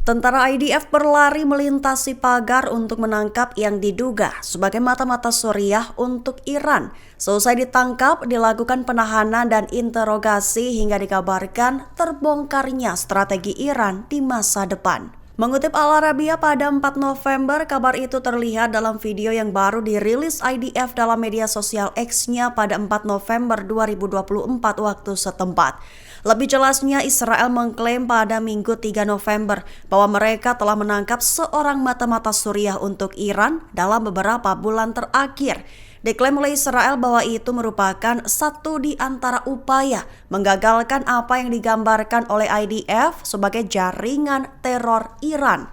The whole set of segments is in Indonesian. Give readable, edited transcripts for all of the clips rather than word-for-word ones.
Tentara IDF berlari melintasi pagar untuk menangkap yang diduga sebagai mata-mata Suriah untuk Iran. Selesai ditangkap, dilakukan penahanan dan interogasi hingga dikabarkan terbongkarnya strategi Iran di masa depan. Mengutip Al Arabiya pada 4 November, kabar itu terlihat dalam video yang baru dirilis IDF dalam media sosial X-nya pada 4 November 2024 waktu setempat. Lebih jelasnya, Israel mengklaim pada Minggu 3 November bahwa mereka telah menangkap seorang mata-mata Suriah untuk Iran dalam beberapa bulan terakhir. Diklaim oleh Israel bahwa itu merupakan satu di antara upaya menggagalkan apa yang digambarkan oleh IDF sebagai jaringan teror Iran.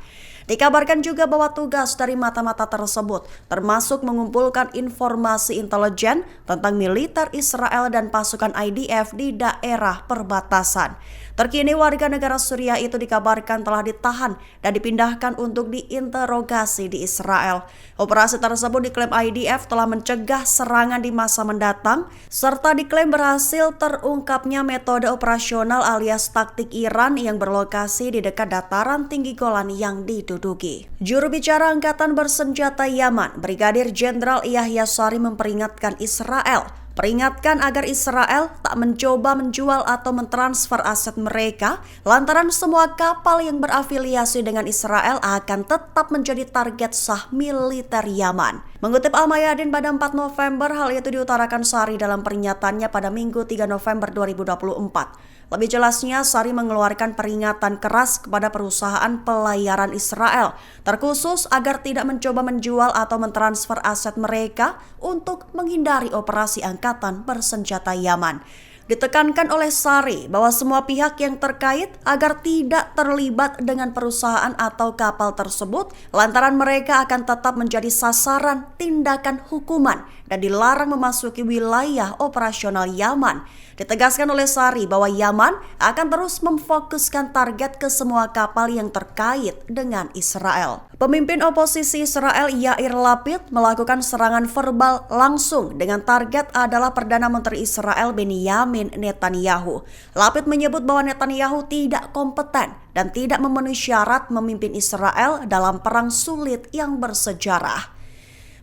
Dikabarkan juga bahwa tugas dari mata-mata tersebut termasuk mengumpulkan informasi intelijen tentang militer Israel dan pasukan IDF di daerah perbatasan. Terkini warga negara Suriah itu dikabarkan telah ditahan dan dipindahkan untuk diinterogasi di Israel. Operasi tersebut diklaim IDF telah mencegah serangan di masa mendatang, serta diklaim berhasil terungkapnya metode operasional alias taktik Iran yang berlokasi di dekat dataran tinggi Golan yang diduduki. Juru bicara Angkatan Bersenjata Yaman, Brigadir Jenderal Yahya Sari memperingatkan Israel agar Israel tak mencoba menjual atau mentransfer aset mereka lantaran semua kapal yang berafiliasi dengan Israel akan tetap menjadi target sah militer Yaman. Mengutip Al-Mayadin pada 4 November, hal itu diutarakan Sari dalam pernyataannya pada Minggu 3 November 2024. Lebih jelasnya, Sari mengeluarkan peringatan keras kepada perusahaan pelayaran Israel, terkhusus agar tidak mencoba menjual atau mentransfer aset mereka untuk menghindari operasi Angkatan Bersenjata Yaman. Ditekankan oleh Sari bahwa semua pihak yang terkait agar tidak terlibat dengan perusahaan atau kapal tersebut lantaran mereka akan tetap menjadi sasaran tindakan hukuman dan dilarang memasuki wilayah operasional Yaman. Ditegaskan oleh Sari bahwa Yaman akan terus memfokuskan target ke semua kapal yang terkait dengan Israel. Pemimpin oposisi Israel Yair Lapid melakukan serangan verbal langsung dengan target adalah Perdana Menteri Israel Benyamin Netanyahu. Lapid menyebut bahwa Netanyahu tidak kompeten dan tidak memenuhi syarat memimpin Israel dalam perang sulit yang bersejarah.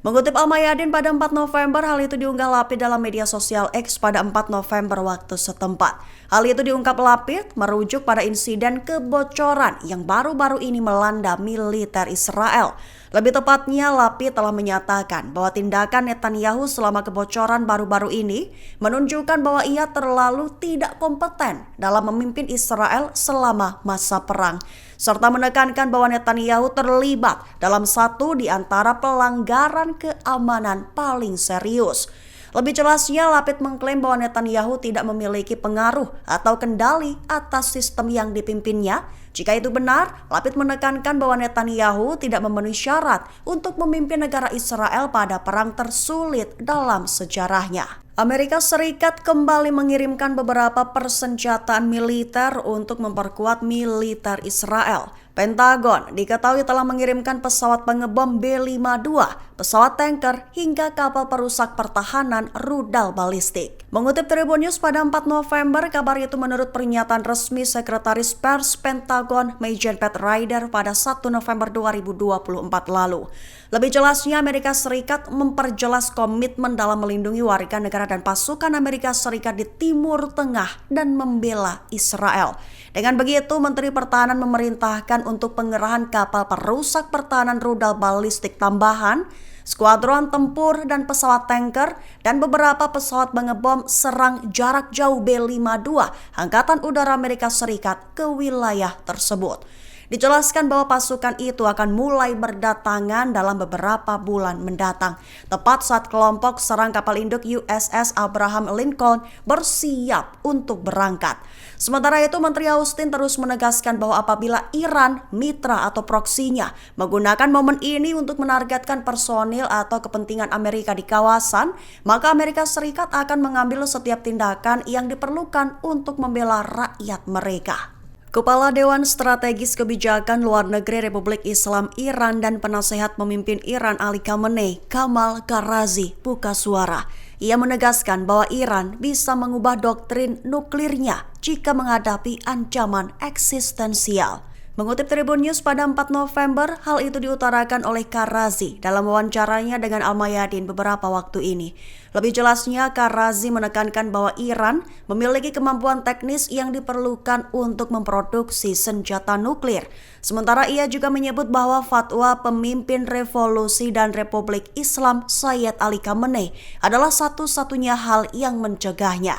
Mengutip Al-Mayadin pada 4 November, hal itu diunggah Lapid dalam media sosial X pada 4 November waktu setempat. Hal itu diungkap Lapid merujuk pada insiden kebocoran yang baru-baru ini melanda militer Israel. Lebih tepatnya, Lapid telah menyatakan bahwa tindakan Netanyahu selama kebocoran baru-baru ini menunjukkan bahwa ia terlalu tidak kompeten dalam memimpin Israel selama masa perang, serta menekankan bahwa Netanyahu terlibat dalam satu di antara pelanggaran keamanan paling serius. Lebih jelasnya, Lapid mengklaim bahwa Netanyahu tidak memiliki pengaruh atau kendali atas sistem yang dipimpinnya. Jika itu benar, Lapid menekankan bahwa Netanyahu tidak memenuhi syarat untuk memimpin negara Israel pada perang tersulit dalam sejarahnya. Amerika Serikat kembali mengirimkan beberapa persenjataan militer untuk memperkuat militer Israel. Pentagon diketahui telah mengirimkan pesawat pengebom B-52, pesawat tanker, hingga kapal perusak pertahanan rudal balistik. Mengutip Tribun News pada 4 November, kabar itu menurut pernyataan resmi Sekretaris Pers Pentagon Major Pat Ryder pada 1 November 2024 lalu. Lebih jelasnya, Amerika Serikat memperjelas komitmen dalam melindungi warga negara dan pasukan Amerika Serikat di Timur Tengah dan membela Israel. Dengan begitu, Menteri Pertahanan memerintahkan untuk pengerahan kapal perusak pertahanan rudal balistik tambahan, skuadron tempur dan pesawat tanker, dan beberapa pesawat pengebom serang jarak jauh B-52 Angkatan Udara Amerika Serikat ke wilayah tersebut. Dijelaskan bahwa pasukan itu akan mulai berdatangan dalam beberapa bulan mendatang, tepat saat kelompok serang kapal induk USS Abraham Lincoln bersiap untuk berangkat. Sementara itu, Menteri Austin terus menegaskan bahwa apabila Iran, mitra atau proksinya, menggunakan momen ini untuk menargetkan personil atau kepentingan Amerika di kawasan, maka Amerika Serikat akan mengambil setiap tindakan yang diperlukan untuk membela rakyat mereka. Kepala Dewan Strategis Kebijakan Luar Negeri Republik Islam Iran dan penasehat pemimpin Iran Ali Khamenei, Kamal Karazi, buka suara. Ia menegaskan bahwa Iran bisa mengubah doktrin nuklirnya jika menghadapi ancaman eksistensial. Mengutip Tribun News pada 4 November, hal itu diutarakan oleh Karazi dalam wawancaranya dengan Al-Mayadin beberapa waktu ini. Lebih jelasnya, Karazi menekankan bahwa Iran memiliki kemampuan teknis yang diperlukan untuk memproduksi senjata nuklir. Sementara ia juga menyebut bahwa fatwa pemimpin revolusi dan Republik Islam Sayyid Ali Khamenei adalah satu-satunya hal yang mencegahnya.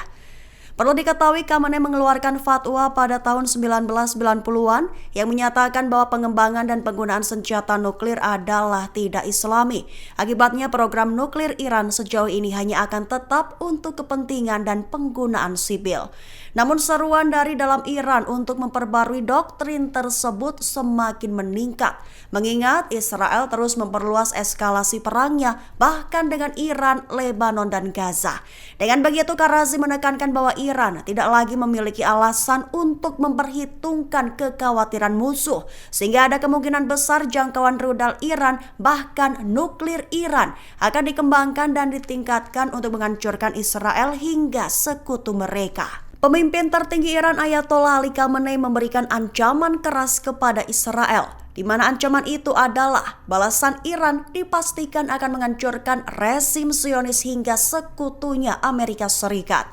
Perlu diketahui, Khamenei mengeluarkan fatwa pada tahun 1990-an yang menyatakan bahwa pengembangan dan penggunaan senjata nuklir adalah tidak islami. Akibatnya program nuklir Iran sejauh ini hanya akan tetap untuk kepentingan dan penggunaan sipil. Namun seruan dari dalam Iran untuk memperbarui doktrin tersebut semakin meningkat, mengingat Israel terus memperluas eskalasi perangnya bahkan dengan Iran, Lebanon, dan Gaza. Dengan begitu, Karazi menekankan bahwa Iran tidak lagi memiliki alasan untuk memperhitungkan kekhawatiran musuh, sehingga ada kemungkinan besar jangkauan rudal Iran, bahkan nuklir Iran, akan dikembangkan dan ditingkatkan untuk menghancurkan Israel hingga sekutu mereka. Pemimpin tertinggi Iran Ayatollah Ali Khamenei memberikan ancaman keras kepada Israel, di mana ancaman itu adalah balasan Iran dipastikan akan menghancurkan rezim Zionis hingga sekutunya Amerika Serikat.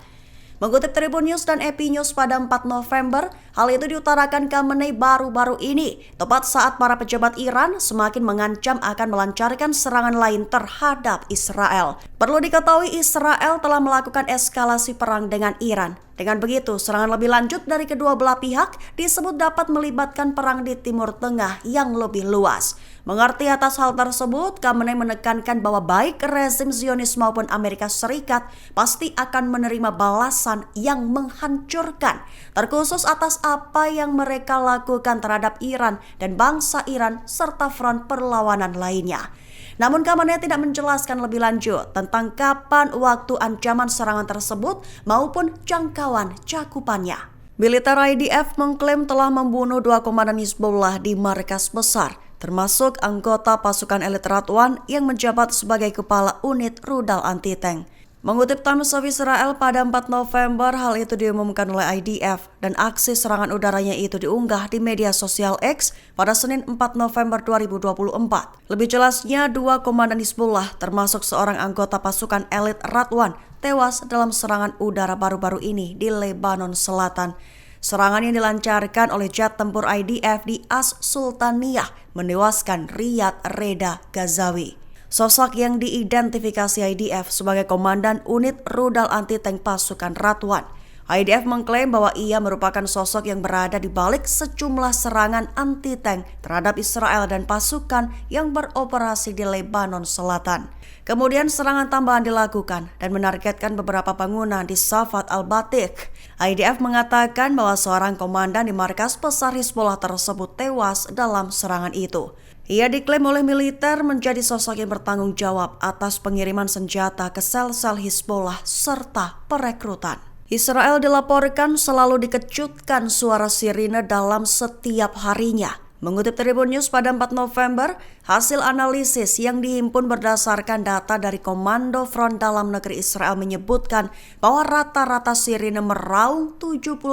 Mengutip Tribun News dan EP News pada 4 November, hal itu diutarakan Khamenei baru-baru ini, tepat saat para pejabat Iran semakin mengancam akan melancarkan serangan lain terhadap Israel. Perlu diketahui, Israel telah melakukan eskalasi perang dengan Iran. Dengan begitu, serangan lebih lanjut dari kedua belah pihak disebut dapat melibatkan perang di Timur Tengah yang lebih luas. Mengerti atas hal tersebut, Khamenei menekankan bahwa baik rezim Zionis maupun Amerika Serikat pasti akan menerima balasan yang menghancurkan, terkhusus atas apa yang mereka lakukan terhadap Iran dan bangsa Iran serta front perlawanan lainnya. Namun Khamenei tidak menjelaskan lebih lanjut tentang kapan waktu ancaman serangan tersebut maupun jangkauan cakupannya. Militer IDF mengklaim telah membunuh 2 komandan Hizbullah di markas besar, termasuk anggota pasukan elit Radwan yang menjabat sebagai kepala unit rudal anti-tank. Mengutip Times of Israel pada 4 November, hal itu diumumkan oleh IDF dan aksi serangan udaranya itu diunggah di media sosial X pada Senin 4 November 2024. Lebih jelasnya, 2 komandan Hizbullah termasuk seorang anggota pasukan elit Radwan tewas dalam serangan udara baru-baru ini di Lebanon Selatan. Serangan yang dilancarkan oleh jet tempur IDF di As-Sultaniyah menewaskan Riyad Reda Ghazawi. Sosok yang diidentifikasi IDF sebagai komandan unit rudal anti-tank pasukan Radwan. IDF mengklaim bahwa ia merupakan sosok yang berada di balik sejumlah serangan anti-tank terhadap Israel dan pasukan yang beroperasi di Lebanon Selatan. Kemudian serangan tambahan dilakukan dan menargetkan beberapa bangunan di Safat al-Batik. IDF mengatakan bahwa seorang komandan di markas besar Hizbullah tersebut tewas dalam serangan itu. Ia diklaim oleh militer menjadi sosok yang bertanggung jawab atas pengiriman senjata ke sel-sel Hizbullah serta perekrutan. Israel dilaporkan selalu dikejutkan suara sirine dalam setiap harinya. Mengutip Tribun News pada 4 November, hasil analisis yang dihimpun berdasarkan data dari Komando Front Dalam Negeri Israel menyebutkan bahwa rata-rata sirine meraung 78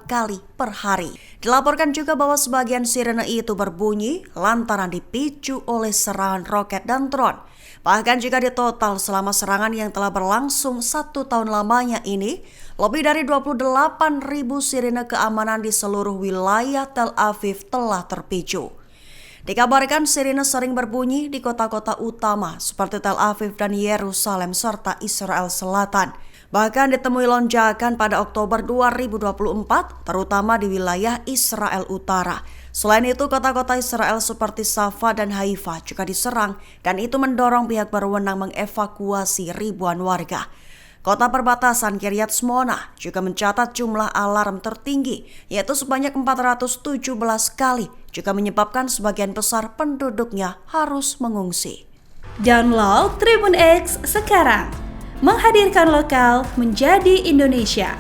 kali per hari. Dilaporkan juga bahwa sebagian sirine itu berbunyi lantaran dipicu oleh serangan roket dan drone. Bahkan jika ditotal selama serangan yang telah berlangsung 1 tahun lamanya ini, lebih dari 28.000 sirine keamanan di seluruh wilayah Tel Aviv telah terpicu. Dikabarkan sirine sering berbunyi di kota-kota utama seperti Tel Aviv dan Yerusalem serta Israel Selatan. Bahkan ditemui lonjakan pada Oktober 2024, terutama di wilayah Israel Utara. Selain itu, kota-kota Israel seperti Safa dan Haifa juga diserang dan itu mendorong pihak berwenang mengevakuasi ribuan warga. Kota perbatasan Kiryat Shmona juga mencatat jumlah alarm tertinggi, yaitu sebanyak 417 kali, juga menyebabkan sebagian besar penduduknya harus mengungsi. Download Tribun X sekarang, menghadirkan lokal menjadi Indonesia.